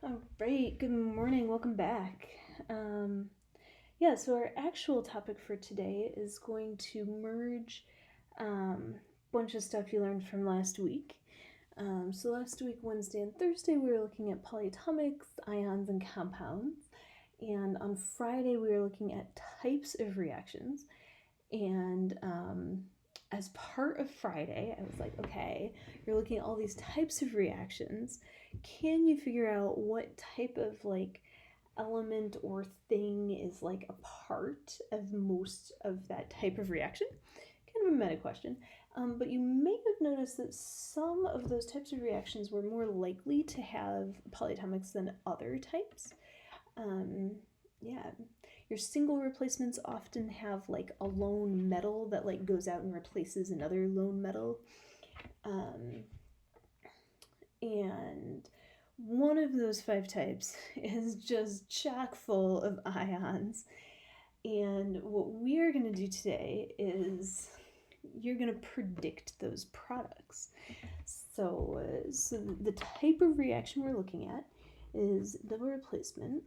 All right, good morning, welcome back. So our actual topic for today is going to merge a bunch of stuff you learned from last week. So last week, Wednesday and Thursday, we were looking at polyatomics, ions, and compounds. And on Friday, we were looking at types of reactions. And as part of Friday, I was like, okay, you're looking at all these types of reactions. Can you figure out what type of element or thing is a part of most of that type of reaction? Kind of a meta question. But you may have noticed that some of those types of reactions were more likely to have polyatomics than other types. Your single replacements often have a lone metal that goes out and replaces another lone metal. And one of those 5 types is just chock full of ions. And what we are going to do today is you're going to predict those products. So the type of reaction we're looking at is double replacement.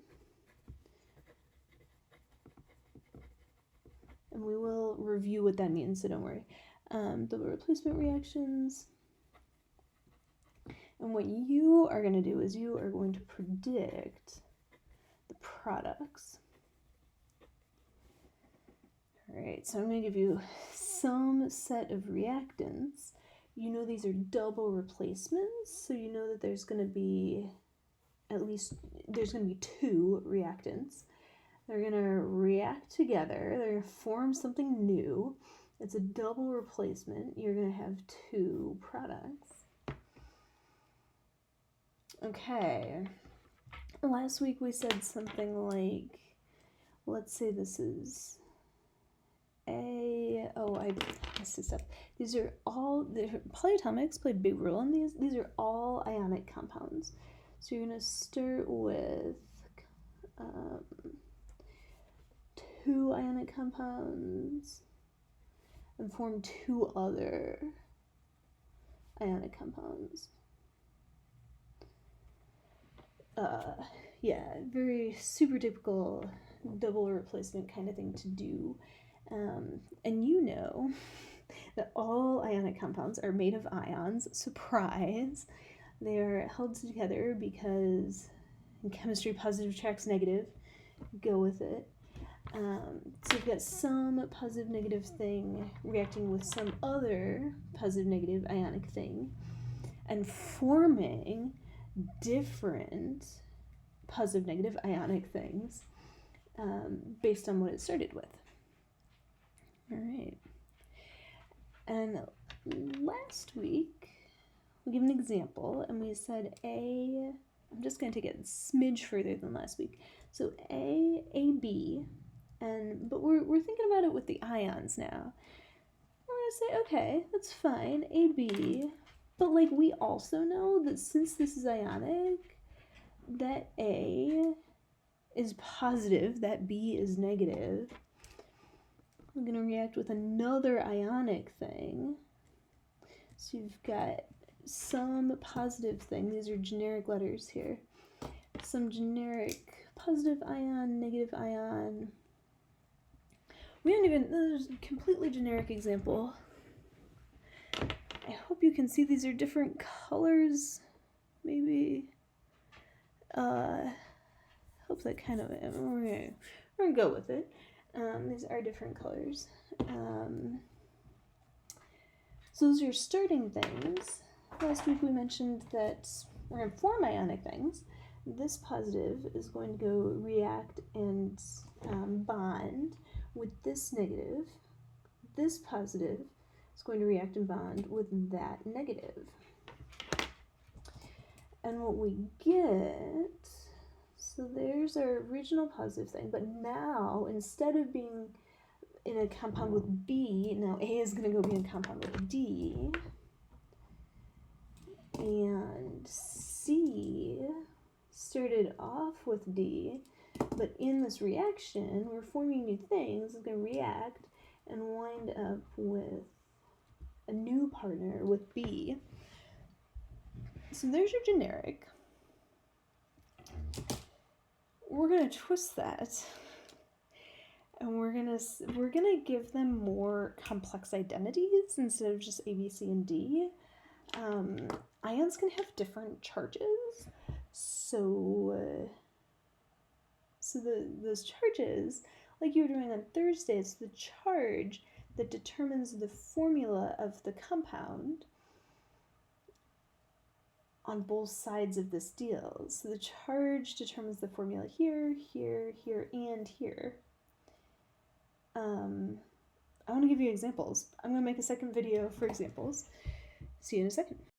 And we will review what that means, so don't worry. Double replacement reactions. And what you are going to do is you are going to predict the products. All right, so I'm going to give you some set of reactants. You know these are double replacements, so you know that there's going to be 2 reactants. They're going to react together. They're going to form something new. It's a double replacement. You're going to have 2 products. Okay. Last week we said something like, let's say this is I messed this up. These are all, the polyatomics play a big role in these. These are all ionic compounds. So you're going to start with 2 ionic compounds and form 2 other ionic compounds. Very super typical double replacement kind of thing to do. And you know that all ionic compounds are made of ions. Surprise! They are held together because in chemistry positive attracts negative. Go with it. So you've got some positive negative thing reacting with some other positive negative ionic thing and forming different positive negative ionic things based on what it started with. All right. And last week we gave an example and we said I'm just going to take it a smidge further than last week. So AB, but we're thinking about it with the ions now. We're going to say, okay, that's fine, AB, but we also know that since this is ionic, that A is positive, that B is negative. I'm going to react with another ionic thing. So you've got some positive thing. These are generic letters here. Some generic positive ion, negative ion. This is a completely generic example. I hope you can see these are different colors, maybe. Hope that kind of, we're gonna go with it. These are different colors. So those are your starting things. Last week we mentioned that we're going to form ionic things. This positive is going to go react and bond with this negative. This positive is going to react and bond with that negative. And what we get, so there's our original positive thing, but now instead of being in a compound with B, now A is going to go be in a compound with D, and C started off with D, but in this reaction, we're forming new things. It's going to react and wind up with a new partner with B. So there's your generic. we're gonna twist that, and we're gonna give them more complex identities instead of just A, B, C, and D. Ions can have different charges, so those charges, like you were doing on Thursday, it's the charge that determines the formula of the compound on both sides of this deal. So the charge determines the formula here, here, here, and here. I want to give you examples. I'm going to make a second video for examples. See you in a second.